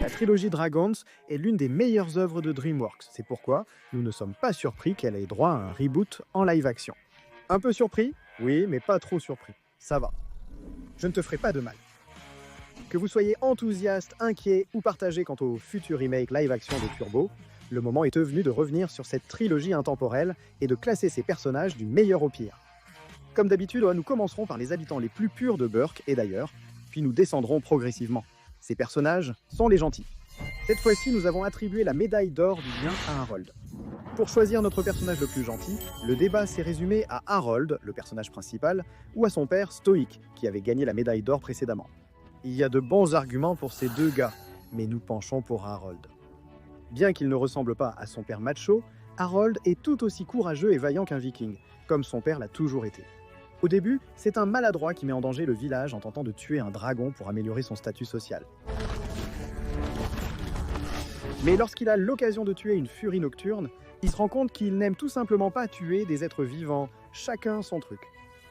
La trilogie Dragons est l'une des meilleures œuvres de DreamWorks. C'est pourquoi nous ne sommes pas surpris qu'elle ait droit à un reboot en live-action. Un peu surpris? Oui, mais pas trop surpris. Ça va. Je ne te ferai pas de mal. Que vous soyez enthousiaste, inquiet ou partagé quant au futur remake live-action de Turbo, le moment est venu de revenir sur cette trilogie intemporelle et de classer ses personnages du meilleur au pire. Comme d'habitude, nous commencerons par les habitants les plus purs de Berk et d'ailleurs, puis nous descendrons progressivement. Ces personnages sont les gentils. Cette fois-ci, nous avons attribué la médaille d'or du bien à Harold. Pour choisir notre personnage le plus gentil, le débat s'est résumé à Harold, le personnage principal, ou à son père Stoic, qui avait gagné la médaille d'or précédemment. Il y a de bons arguments pour ces deux gars, mais nous penchons pour Harold. Bien qu'il ne ressemble pas à son père macho, Harold est tout aussi courageux et vaillant qu'un viking, comme son père l'a toujours été. Au début, c'est un maladroit qui met en danger le village en tentant de tuer un dragon pour améliorer son statut social. Mais lorsqu'il a l'occasion de tuer une furie nocturne, il se rend compte qu'il n'aime tout simplement pas tuer des êtres vivants, chacun son truc.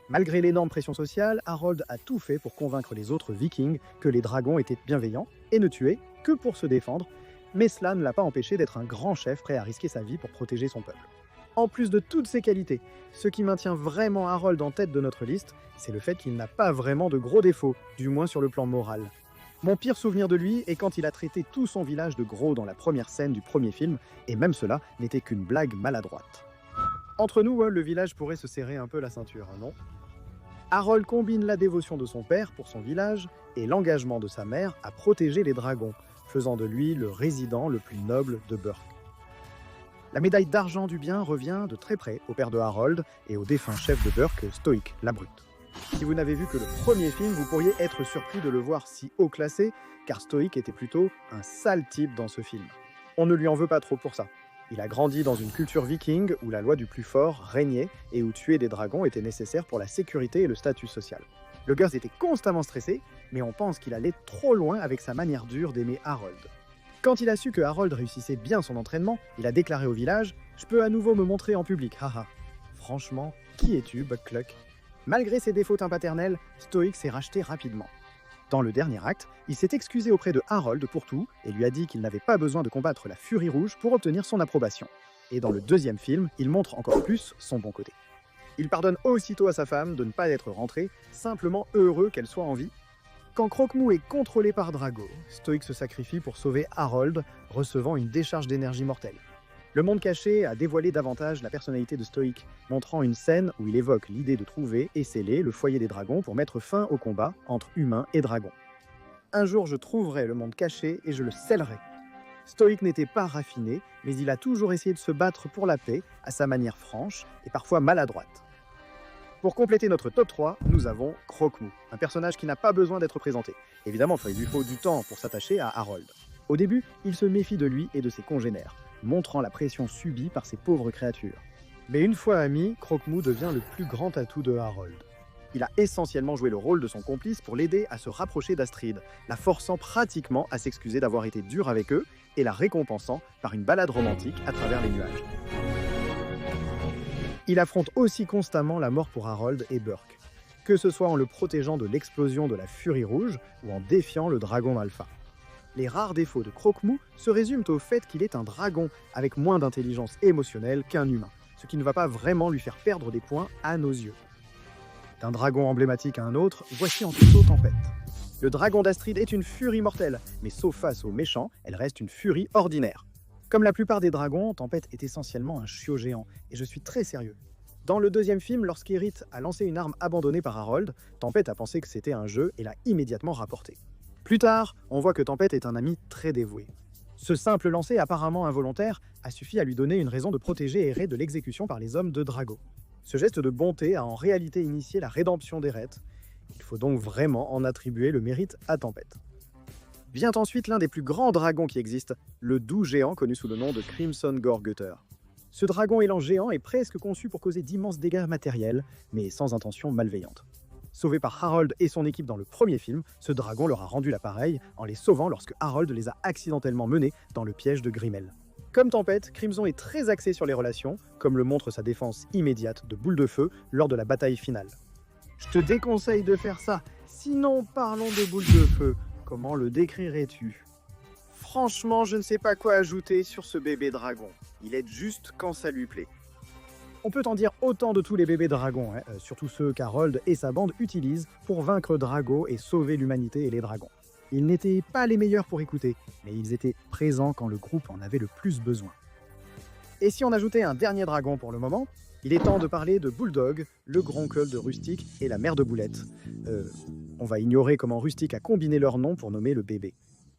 Malgré l'énorme pression sociale, Harold a tout fait pour convaincre les autres vikings que les dragons étaient bienveillants et ne tuaient que pour se défendre, mais cela ne l'a pas empêché d'être un grand chef prêt à risquer sa vie pour protéger son peuple. En plus de toutes ces qualités, ce qui maintient vraiment Harold en tête de notre liste, c'est le fait qu'il n'a pas vraiment de gros défauts, du moins sur le plan moral. Mon pire souvenir de lui est quand il a traité tout son village de gros dans la première scène du premier film, et même cela n'était qu'une blague maladroite. Entre nous, le village pourrait se serrer un peu la ceinture, non? Harold combine la dévotion de son père pour son village et l'engagement de sa mère à protéger les dragons, faisant de lui le résident le plus noble de Berk. La médaille d'argent du bien revient de très près au père de Harold et au défunt chef de Berk, Stoic, la brute. Si vous n'avez vu que le premier film, vous pourriez être surpris de le voir si haut classé, car Stoic était plutôt un sale type dans ce film. On ne lui en veut pas trop pour ça. Il a grandi dans une culture viking où la loi du plus fort régnait et où tuer des dragons était nécessaire pour la sécurité et le statut social. Le gosse était constamment stressé, mais on pense qu'il allait trop loin avec sa manière dure d'aimer Harold. Quand il a su que Harold réussissait bien son entraînement, il a déclaré au village « Je peux à nouveau me montrer en public, haha ». Franchement, qui es-tu, Buckluck? Malgré ses défauts paternels, Stoic s'est racheté rapidement. Dans le dernier acte, il s'est excusé auprès de Harold pour tout et lui a dit qu'il n'avait pas besoin de combattre la Furie Rouge pour obtenir son approbation. Et dans le deuxième film, il montre encore plus son bon côté. Il pardonne aussitôt à sa femme de ne pas être rentrée, simplement heureux qu'elle soit en vie. Quand Croque-Mou est contrôlé par Drago, Stoic se sacrifie pour sauver Harold, recevant une décharge d'énergie mortelle. Le monde caché a dévoilé davantage la personnalité de Stoic, montrant une scène où il évoque l'idée de trouver et sceller le foyer des dragons pour mettre fin au combat entre humains et dragons. Un jour, je trouverai le monde caché et je le scellerai. Stoic n'était pas raffiné, mais il a toujours essayé de se battre pour la paix, à sa manière franche et parfois maladroite. Pour compléter notre top 3, nous avons Croque-Mou, un personnage qui n'a pas besoin d'être présenté. Évidemment, il lui faut du temps pour s'attacher à Harold. Au début, il se méfie de lui et de ses congénères, montrant la pression subie par ces pauvres créatures. Mais une fois ami, Croque-Mou devient le plus grand atout de Harold. Il a essentiellement joué le rôle de son complice pour l'aider à se rapprocher d'Astrid, la forçant pratiquement à s'excuser d'avoir été dur avec eux et la récompensant par une balade romantique à travers les nuages. Il affronte aussi constamment la mort pour Harold et Berk, que ce soit en le protégeant de l'explosion de la Furie Rouge ou en défiant le dragon alpha. Les rares défauts de Croque-Mou se résument au fait qu'il est un dragon avec moins d'intelligence émotionnelle qu'un humain, ce qui ne va pas vraiment lui faire perdre des points à nos yeux. D'un dragon emblématique à un autre, voici en toute autre tempête. Le dragon d'Astrid est une furie mortelle, mais sauf face aux méchants, elle reste une furie ordinaire. Comme la plupart des dragons, Tempête est essentiellement un chiot géant, et je suis très sérieux. Dans le deuxième film, lorsqu'Yrith a lancé une arme abandonnée par Harold, Tempête a pensé que c'était un jeu et l'a immédiatement rapporté. Plus tard, on voit que Tempête est un ami très dévoué. Ce simple lancer apparemment involontaire a suffi à lui donner une raison de protéger Eret de l'exécution par les hommes de Drago. Ce geste de bonté a en réalité initié la rédemption d'Eret. Il faut donc vraiment en attribuer le mérite à Tempête. Vient ensuite l'un des plus grands dragons qui existent, le doux géant connu sous le nom de Crimson Gore-Gutter. Ce dragon élan géant est presque conçu pour causer d'immenses dégâts matériels, mais sans intention malveillante. Sauvé par Harold et son équipe dans le premier film, ce dragon leur a rendu l'appareil en les sauvant lorsque Harold les a accidentellement menés dans le piège de Grimmel. Comme Tempête, Crimson est très axé sur les relations, comme le montre sa défense immédiate de boule de feu lors de la bataille finale. Je te déconseille de faire ça, sinon parlons de boule de feu. Comment le décrirais-tu ? Franchement, je ne sais pas quoi ajouter sur ce bébé dragon. Il aide juste quand ça lui plaît. On peut en dire autant de tous les bébés dragons, surtout ceux qu'Harold et sa bande utilisent pour vaincre Drago et sauver l'humanité et les dragons. Ils n'étaient pas les meilleurs pour écouter, mais ils étaient présents quand le groupe en avait le plus besoin. Et si on ajoutait un dernier dragon pour le moment, il est temps de parler de Bulldog, le groncle de Rustic et la mère de Boulette. On va ignorer comment Rustic a combiné leurs noms pour nommer le bébé.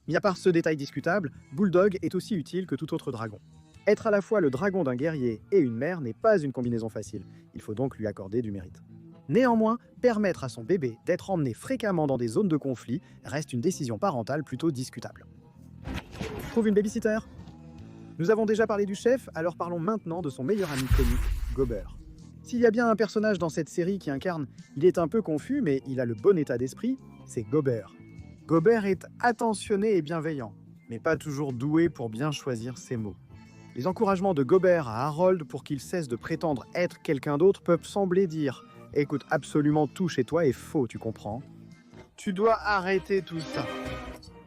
Mis à part ce détail discutable, Bulldog est aussi utile que tout autre dragon. Être à la fois le dragon d'un guerrier et une mère n'est pas une combinaison facile. Il faut donc lui accorder du mérite. Néanmoins, permettre à son bébé d'être emmené fréquemment dans des zones de conflit reste une décision parentale plutôt discutable. Trouve une babysitter. Nous avons déjà parlé du chef, alors parlons maintenant de son meilleur ami comique, Gobber. S'il y a bien un personnage dans cette série qui incarne « il est un peu confus, mais il a le bon état d'esprit », c'est Gobber. Gobber est attentionné et bienveillant, mais pas toujours doué pour bien choisir ses mots. Les encouragements de Gobber à Harold pour qu'il cesse de prétendre être quelqu'un d'autre peuvent sembler dire « écoute, absolument tout chez toi est faux, tu comprends ? Tu dois arrêter tout ça ».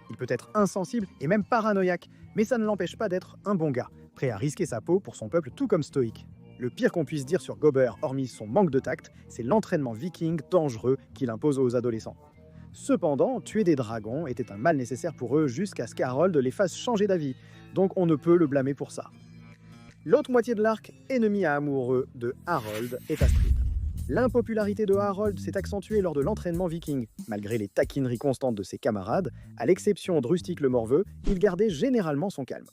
Il peut être insensible et même paranoïaque, mais ça ne l'empêche pas d'être un bon gars, prêt à risquer sa peau pour son peuple tout comme stoïque. Le pire qu'on puisse dire sur Gobber, hormis son manque de tact, c'est l'entraînement viking dangereux qu'il impose aux adolescents. Cependant, tuer des dragons était un mal nécessaire pour eux jusqu'à ce qu'Harold les fasse changer d'avis, donc on ne peut le blâmer pour ça. L'autre moitié de l'arc, ennemi à amoureux de Harold, est Astrid. L'impopularité de Harold s'est accentuée lors de l'entraînement viking. Malgré les taquineries constantes de ses camarades, à l'exception de Rustic le Morveux, il gardait généralement son calme.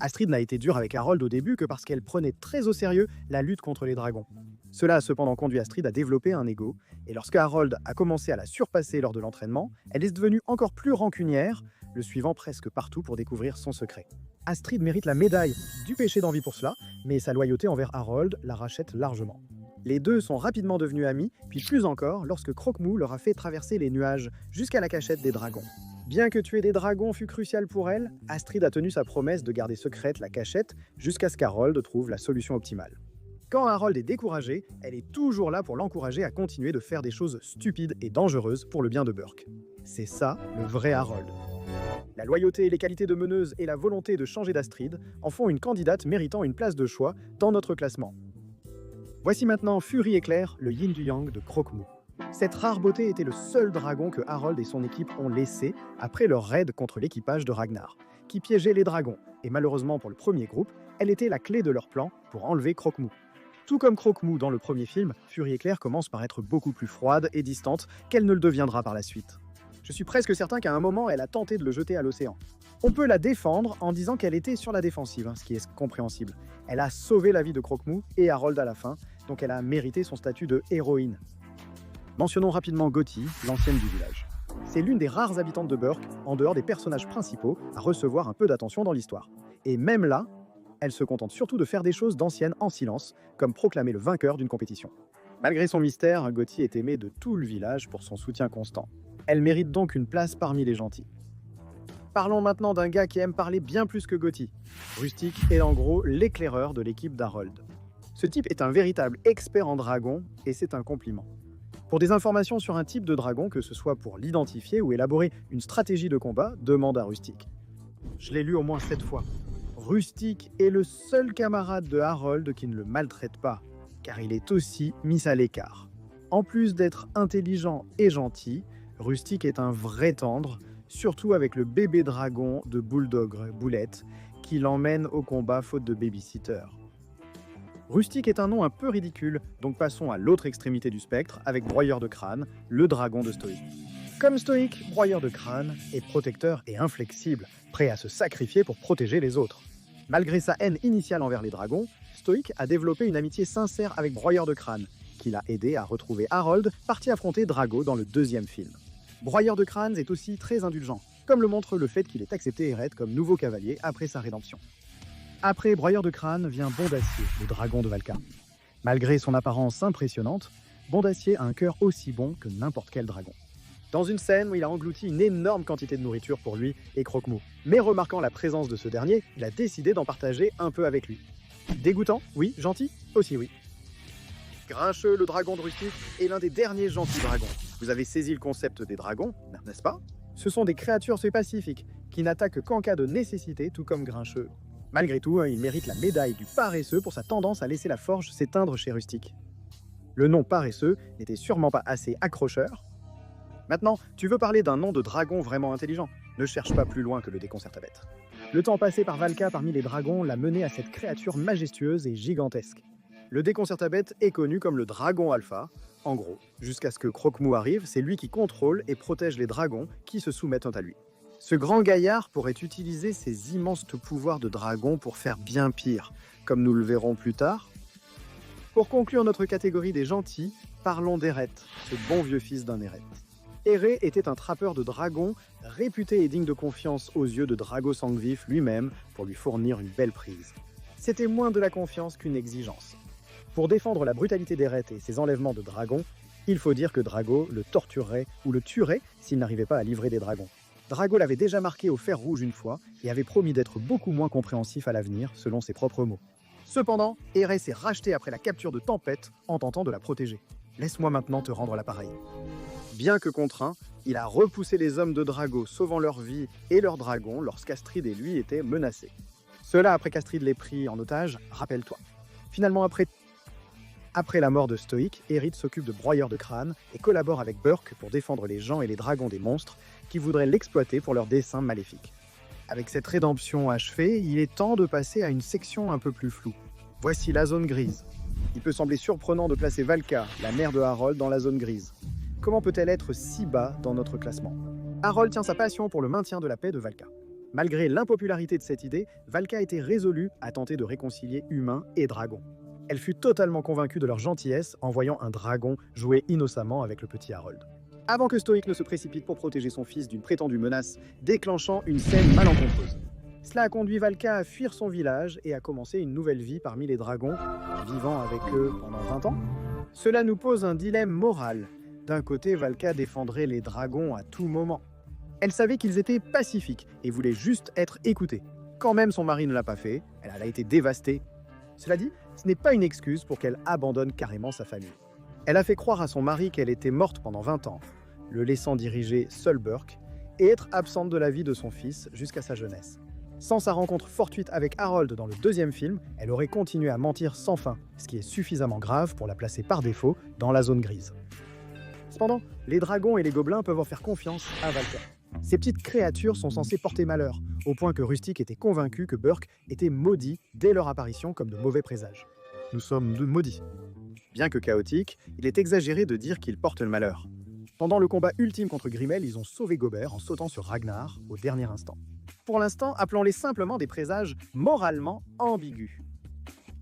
Astrid n'a été dure avec Harold au début que parce qu'elle prenait très au sérieux la lutte contre les dragons. Cela a cependant conduit Astrid à développer un ego, et lorsque Harold a commencé à la surpasser lors de l'entraînement, elle est devenue encore plus rancunière, le suivant presque partout pour découvrir son secret. Astrid mérite la médaille du péché d'envie pour cela, mais sa loyauté envers Harold la rachète largement. Les deux sont rapidement devenus amis, puis plus encore lorsque Croque-Mou leur a fait traverser les nuages jusqu'à la cachette des dragons. Bien que tuer des dragons fut crucial pour elle, Astrid a tenu sa promesse de garder secrète la cachette jusqu'à ce qu'Harold trouve la solution optimale. Quand Harold est découragé, elle est toujours là pour l'encourager à continuer de faire des choses stupides et dangereuses pour le bien de Burke. C'est ça, le vrai Harold. La loyauté, les qualités de meneuse et la volonté de changer d'Astrid en font une candidate méritant une place de choix dans notre classement. Voici maintenant Fury Éclair, le yin du yang de Croque-Mou. Cette rare beauté était le seul dragon que Harold et son équipe ont laissé après leur raid contre l'équipage de Ragnar, qui piégeait les dragons, et malheureusement pour le premier groupe, elle était la clé de leur plan pour enlever Croque-Mou. Tout comme Croque-Mou dans le premier film, Fury Éclair commence par être beaucoup plus froide et distante qu'elle ne le deviendra par la suite. Je suis presque certain qu'à un moment, elle a tenté de le jeter à l'océan. On peut la défendre en disant qu'elle était sur la défensive, ce qui est compréhensible. Elle a sauvé la vie de Croque-Mou et Harold à la fin, donc elle a mérité son statut de héroïne. Mentionnons rapidement Gotti, l'ancienne du village. C'est l'une des rares habitantes de Burke, en dehors des personnages principaux, à recevoir un peu d'attention dans l'histoire. Et même là, elle se contente surtout de faire des choses d'ancienne en silence, comme proclamer le vainqueur d'une compétition. Malgré son mystère, Gotti est aimée de tout le village pour son soutien constant. Elle mérite donc une place parmi les gentils. Parlons maintenant d'un gars qui aime parler bien plus que Gotti. Rustic est en gros l'éclaireur de l'équipe d'Harold. Ce type est un véritable expert en dragon, et c'est un compliment. Pour des informations sur un type de dragon, que ce soit pour l'identifier ou élaborer une stratégie de combat, demande à Rustic. Je l'ai lu au moins 7 fois. Rustic est le seul camarade de Harold qui ne le maltraite pas, car il est aussi mis à l'écart. En plus d'être intelligent et gentil, Rustic est un vrai tendre, surtout avec le bébé dragon de Bulldog, Boulette, qui l'emmène au combat faute de babysitter. Rustic est un nom un peu ridicule, donc passons à l'autre extrémité du spectre avec Broyeur de Crâne, le dragon de Stoïque. Comme Stoïque, Broyeur de Crâne est protecteur et inflexible, prêt à se sacrifier pour protéger les autres. Malgré sa haine initiale envers les dragons, Stoïque a développé une amitié sincère avec Broyeur de Crâne, qui l'a aidé à retrouver Harold, parti affronter Drago dans le deuxième film. Broyeur de Crâne est aussi très indulgent, comme le montre le fait qu'il ait accepté Eret comme nouveau cavalier après sa rédemption. Après Broyeur de Crâne vient Bondacier, le dragon de Valka. Malgré son apparence impressionnante, Bondacier a un cœur aussi bon que n'importe quel dragon. Dans une scène où il a englouti une énorme quantité de nourriture pour lui et Croque-Mou, mais remarquant la présence de ce dernier, il a décidé d'en partager un peu avec lui. Dégoûtant? Oui. Gentil? Aussi oui. Grincheux, le dragon de Rustic, est l'un des derniers gentils dragons. Vous avez saisi le concept des dragons, n'est-ce pas? Ce sont des créatures pacifiques qui n'attaquent qu'en cas de nécessité, tout comme Grincheux. Malgré tout, il mérite la médaille du paresseux pour sa tendance à laisser la forge s'éteindre chez Rustic. Le nom paresseux n'était sûrement pas assez accrocheur. Maintenant, tu veux parler d'un nom de dragon vraiment intelligent? Ne cherche pas plus loin que le déconcertabête. Le temps passé par Valka parmi les dragons l'a mené à cette créature majestueuse et gigantesque. Le déconcertabête est connu comme le dragon alpha. En gros, jusqu'à ce que Croque-Mou arrive, c'est lui qui contrôle et protège les dragons qui se soumettent à lui. Ce grand gaillard pourrait utiliser ses immenses pouvoirs de dragon pour faire bien pire, comme nous le verrons plus tard. Pour conclure notre catégorie des gentils, parlons d'Eret, ce bon vieux fils d'un Eret. Éré était un trappeur de dragons, réputé et digne de confiance aux yeux de Drago Sangvif lui-même pour lui fournir une belle prise. C'était moins de la confiance qu'une exigence. Pour défendre la brutalité d'Eret et ses enlèvements de dragons, il faut dire que Drago le torturerait ou le tuerait s'il n'arrivait pas à livrer des dragons. Drago l'avait déjà marqué au fer rouge une fois et avait promis d'être beaucoup moins compréhensif à l'avenir, selon ses propres mots. Cependant, Éré s'est racheté après la capture de Tempête en tentant de la protéger. Laisse-moi maintenant te rendre l'appareil. Bien que contraint, il a repoussé les hommes de Drago, sauvant leur vie et leurs dragons lorsqu'Astrid et lui étaient menacés. Cela après qu'Astrid l'ait pris en otage, rappelle-toi. Finalement, après la mort de Stoïc, Erit s'occupe de broyeur de crâne et collabore avec Burke pour défendre les gens et les dragons des monstres qui voudraient l'exploiter pour leurs desseins maléfiques. Avec cette rédemption achevée, il est temps de passer à une section un peu plus floue. Voici la zone grise. Il peut sembler surprenant de placer Valka, la mère de Harold, dans la zone grise. Comment peut-elle être si bas dans notre classement? Harold tient sa passion pour le maintien de la paix de Valka. Malgré l'impopularité de cette idée, Valka était résolue à tenter de réconcilier humains et dragons. Elle fut totalement convaincue de leur gentillesse en voyant un dragon jouer innocemment avec le petit Harold. Avant que Stoïc ne se précipite pour protéger son fils d'une prétendue menace, déclenchant une scène malencontreuse. Cela a conduit Valka à fuir son village et à commencer une nouvelle vie parmi les dragons, vivant avec eux pendant 20 ans. Cela nous pose un dilemme moral. D'un côté, Valka défendrait les dragons à tout moment. Elle savait qu'ils étaient pacifiques et voulait juste être écoutée. Quand même son mari ne l'a pas fait, elle a été dévastée. Cela dit, ce n'est pas une excuse pour qu'elle abandonne carrément sa famille. Elle a fait croire à son mari qu'elle était morte pendant 20 ans, le laissant diriger seul Burke et être absente de la vie de son fils jusqu'à sa jeunesse. Sans sa rencontre fortuite avec Harold dans le deuxième film, elle aurait continué à mentir sans fin, ce qui est suffisamment grave pour la placer par défaut dans la zone grise. Cependant, les dragons et les gobelins peuvent en faire confiance à Valka. Ces petites créatures sont censées porter malheur, au point que Rustic était convaincu que Burke était maudit dès leur apparition comme de mauvais présages. Nous sommes maudits. Bien que chaotique, il est exagéré de dire qu'ils portent le malheur. Pendant le combat ultime contre Grimmel, ils ont sauvé Gobert en sautant sur Ragnar au dernier instant. Pour l'instant, appelons-les simplement des présages moralement ambigus.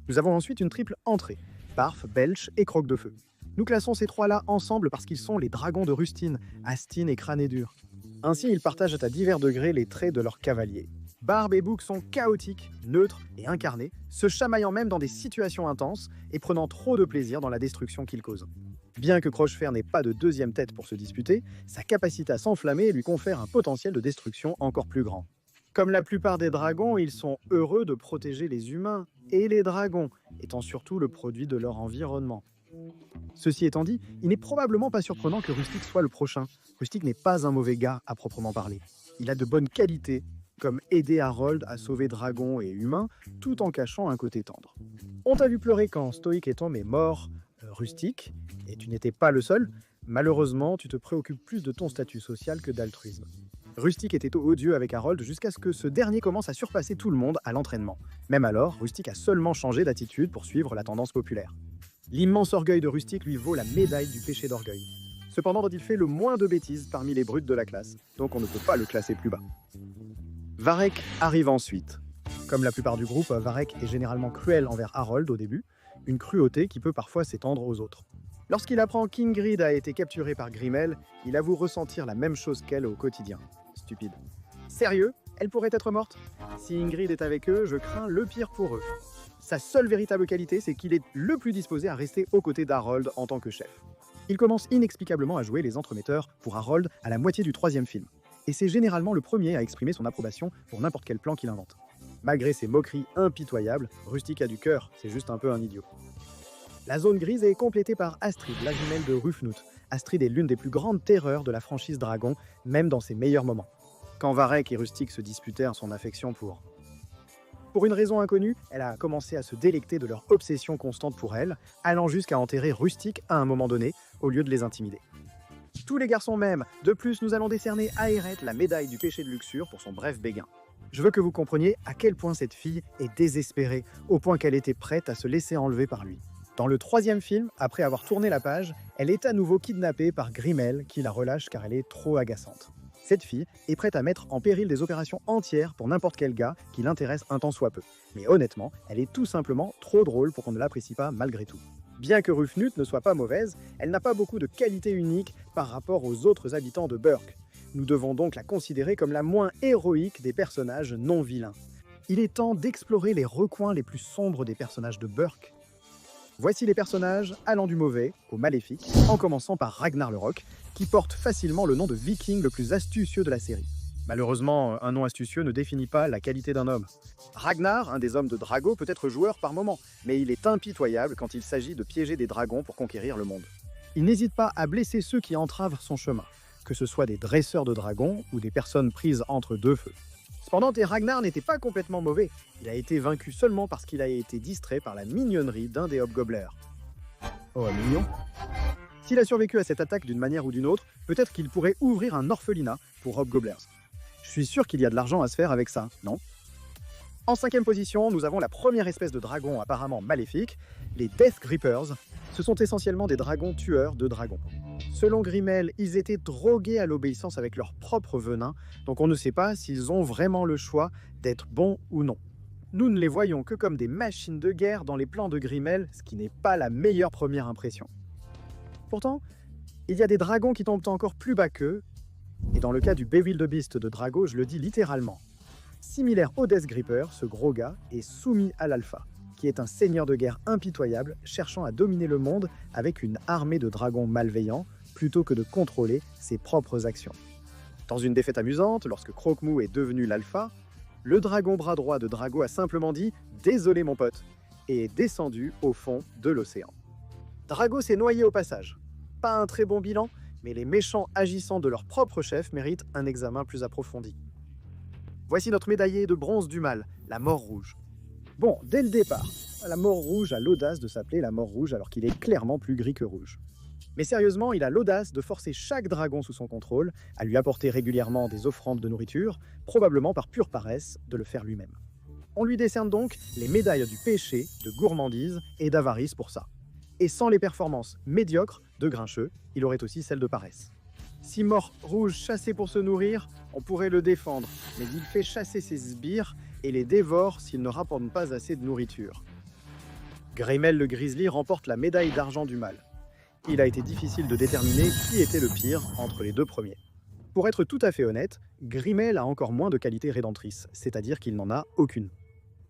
Nous avons ensuite une triple entrée, Parf, Belch et Croque de Feu. Nous classons ces trois-là ensemble parce qu'ils sont les dragons de Rustine, Astine et Cranédur. Ainsi, ils partagent à divers degrés les traits de leurs cavaliers. Barbe et Bouc sont chaotiques, neutres et incarnés, se chamaillant même dans des situations intenses et prenant trop de plaisir dans la destruction qu'ils causent. Bien que Crochefer n'ait pas de deuxième tête pour se disputer, sa capacité à s'enflammer lui confère un potentiel de destruction encore plus grand. Comme la plupart des dragons, ils sont heureux de protéger les humains et les dragons, étant surtout le produit de leur environnement. Ceci étant dit, il n'est probablement pas surprenant que Rustic soit le prochain. Rustic n'est pas un mauvais gars à proprement parler. Il a de bonnes qualités, comme aider Harold à sauver dragons et humains, tout en cachant un côté tendre. On t'a vu pleurer quand Stoïc et Tom est mort, Rustic, et tu n'étais pas le seul. Malheureusement, tu te préoccupes plus de ton statut social que d'altruisme. Rustic était odieux avec Harold jusqu'à ce que ce dernier commence à surpasser tout le monde à l'entraînement. Même alors, Rustic a seulement changé d'attitude pour suivre la tendance populaire. L'immense orgueil de Rustic lui vaut la médaille du péché d'orgueil. Cependant, il fait le moins de bêtises parmi les brutes de la classe, donc on ne peut pas le classer plus bas. Varek arrive ensuite. Comme la plupart du groupe, Varek est généralement cruel envers Harold au début, une cruauté qui peut parfois s'étendre aux autres. Lorsqu'il apprend qu'Ingrid a été capturée par Grimmel, il avoue ressentir la même chose qu'elle au quotidien. Stupide. Sérieux? Elle pourrait être morte? Si Ingrid est avec eux, je crains le pire pour eux. Sa seule véritable qualité, c'est qu'il est le plus disposé à rester aux côtés d'Harold en tant que chef. Il commence inexplicablement à jouer les entremetteurs pour Harold à la moitié du troisième film. Et c'est généralement le premier à exprimer son approbation pour n'importe quel plan qu'il invente. Malgré ses moqueries impitoyables, Rustic a du cœur, c'est juste un peu un idiot. La zone grise est complétée par Astrid, la jumelle de Rufnut. Astrid est l'une des plus grandes terreurs de la franchise Dragon, même dans ses meilleurs moments. Quand Varek et Rustic se disputèrent son affection pour... Pour une raison inconnue, elle a commencé à se délecter de leur obsession constante pour elle, allant jusqu'à enterrer Rustic à un moment donné, au lieu de les intimider. Tous les garçons m'aiment. De plus, nous allons décerner à Eret la médaille du péché de luxure pour son bref béguin. Je veux que vous compreniez à quel point cette fille est désespérée, au point qu'elle était prête à se laisser enlever par lui. Dans le 3e film, après avoir tourné la page, elle est à nouveau kidnappée par Grimmel qui la relâche car elle est trop agaçante. Cette fille est prête à mettre en péril des opérations entières pour n'importe quel gars qui l'intéresse un tant soit peu. Mais honnêtement, elle est tout simplement trop drôle pour qu'on ne l'apprécie pas malgré tout. Bien que Rufnut ne soit pas mauvaise, elle n'a pas beaucoup de qualités uniques par rapport aux autres habitants de Burke. Nous devons donc la considérer comme la moins héroïque des personnages non vilains. Il est temps d'explorer les recoins les plus sombres des personnages de Burke. Voici les personnages allant du mauvais au maléfique, en commençant par Ragnar le Roc, qui porte facilement le nom de viking le plus astucieux de la série. Malheureusement, un nom astucieux ne définit pas la qualité d'un homme. Ragnar, un des hommes de Drago, peut être joueur par moment, mais il est impitoyable quand il s'agit de piéger des dragons pour conquérir le monde. Il n'hésite pas à blesser ceux qui entravent son chemin, que ce soit des dresseurs de dragons ou des personnes prises entre deux feux. Cependant, Ragnar n'était pas complètement mauvais. Il a été vaincu seulement parce qu'il a été distrait par la mignonnerie d'un des Hobgoblers. Oh, mignon! S'il a survécu à cette attaque d'une manière ou d'une autre, peut-être qu'il pourrait ouvrir un orphelinat pour Hobgoblers. Je suis sûr qu'il y a de l'argent à se faire avec ça, non? En 5e position, nous avons la première espèce de dragon apparemment maléfique, les Death Grippers. Ce sont essentiellement des dragons tueurs de dragons. Selon Grimmel, ils étaient drogués à l'obéissance avec leur propre venin, donc on ne sait pas s'ils ont vraiment le choix d'être bons ou non. Nous ne les voyons que comme des machines de guerre dans les plans de Grimmel, ce qui n'est pas la meilleure première impression. Pourtant, il y a des dragons qui tombent encore plus bas qu'eux, et dans le cas du Bewildebeest de Drago, je le dis littéralement. Similaire au Death Gripper, ce gros gars est soumis à l'Alpha, qui est un seigneur de guerre impitoyable cherchant à dominer le monde avec une armée de dragons malveillants plutôt que de contrôler ses propres actions. Dans une défaite amusante, lorsque Croque-Mou est devenu l'Alpha, le dragon bras droit de Drago a simplement dit « Désolé mon pote » et est descendu au fond de l'océan. Drago s'est noyé au passage. Pas un très bon bilan, mais les méchants agissant de leur propre chef méritent un examen plus approfondi. Voici notre médaillé de bronze du mal, la Mort Rouge. Bon, dès le départ, la Mort Rouge a l'audace de s'appeler la Mort Rouge alors qu'il est clairement plus gris que rouge. Mais sérieusement, il a l'audace de forcer chaque dragon sous son contrôle, à lui apporter régulièrement des offrandes de nourriture, probablement par pure paresse de le faire lui-même. On lui décerne donc les médailles du péché, de gourmandise et d'avarice pour ça. Et sans les performances médiocres de Grincheux, il aurait aussi celle de paresse. Si Mort Rouge chassait pour se nourrir, on pourrait le défendre, mais il fait chasser ses sbires et les dévore s'ils ne rapportent pas assez de nourriture. Grimmel le Grizzly remporte la médaille d'argent du mal. Il a été difficile de déterminer qui était le pire entre les deux premiers. Pour être tout à fait honnête, Grimmel a encore moins de qualités rédemptrices, c'est-à-dire qu'il n'en a aucune.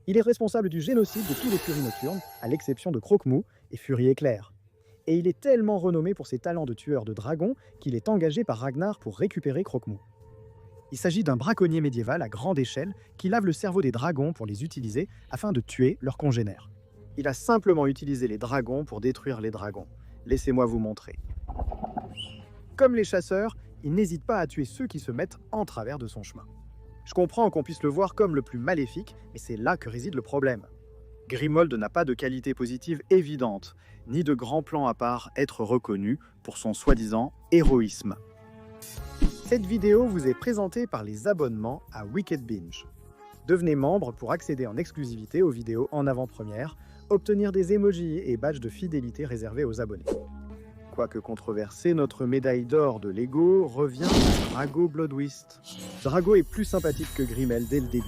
Il est responsable du génocide de tous les furies nocturnes, à l'exception de Croque-Mou et Furie Éclair. Et il est tellement renommé pour ses talents de tueur de dragons qu'il est engagé par Ragnar pour récupérer Croque-Mou. Il s'agit d'un braconnier médiéval à grande échelle qui lave le cerveau des dragons pour les utiliser afin de tuer leurs congénères. Il a simplement utilisé les dragons pour détruire les dragons. Laissez-moi vous montrer. Comme les chasseurs, il n'hésite pas à tuer ceux qui se mettent en travers de son chemin. Je comprends qu'on puisse le voir comme le plus maléfique, mais c'est là que réside le problème. Grimold n'a pas de qualité positive évidente, ni de grand plan à part être reconnu pour son soi-disant héroïsme. Cette vidéo vous est présentée par les abonnements à Wicked Binge. Devenez membre pour accéder en exclusivité aux vidéos en avant-première, obtenir des emojis et badges de fidélité réservés aux abonnés. Quoique controversé, notre médaille d'or de Lego revient à Drago Bloodwist. Drago est plus sympathique que Grimmel dès le début.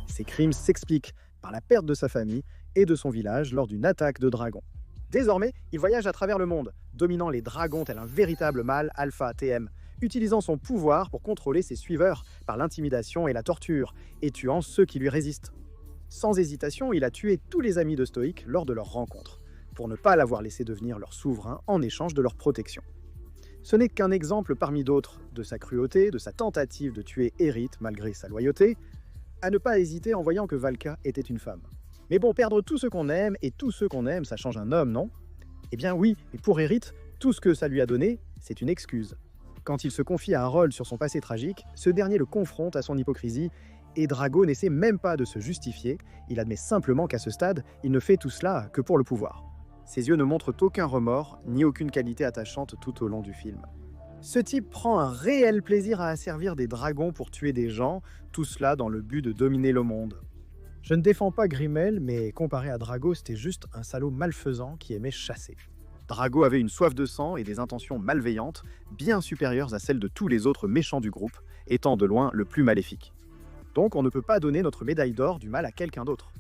Ses crimes s'expliquent par la perte de sa famille et de son village lors d'une attaque de dragons. Désormais, il voyage à travers le monde, dominant les dragons tel un véritable mâle alpha TM, utilisant son pouvoir pour contrôler ses suiveurs par l'intimidation et la torture, et tuant ceux qui lui résistent. Sans hésitation, il a tué tous les amis de Stoïque lors de leur rencontre, pour ne pas l'avoir laissé devenir leur souverain en échange de leur protection. Ce n'est qu'un exemple parmi d'autres de sa cruauté, de sa tentative de tuer Érith malgré sa loyauté, à ne pas hésiter en voyant que Valka était une femme. Mais bon, perdre tout ce qu'on aime et tout ce qu'on aime, ça change un homme, non? Eh bien oui, et pour Hérite, tout ce que ça lui a donné, c'est une excuse. Quand il se confie à Harold sur son passé tragique, ce dernier le confronte à son hypocrisie, et Drago n'essaie même pas de se justifier, il admet simplement qu'à ce stade, il ne fait tout cela que pour le pouvoir. Ses yeux ne montrent aucun remords, ni aucune qualité attachante tout au long du film. Ce type prend un réel plaisir à asservir des dragons pour tuer des gens, tout cela dans le but de dominer le monde. Je ne défends pas Grimmel, mais comparé à Drago, c'était juste un salaud malfaisant qui aimait chasser. Drago avait une soif de sang et des intentions malveillantes, bien supérieures à celles de tous les autres méchants du groupe, étant de loin le plus maléfique. Donc on ne peut pas donner notre médaille d'or du mal à quelqu'un d'autre.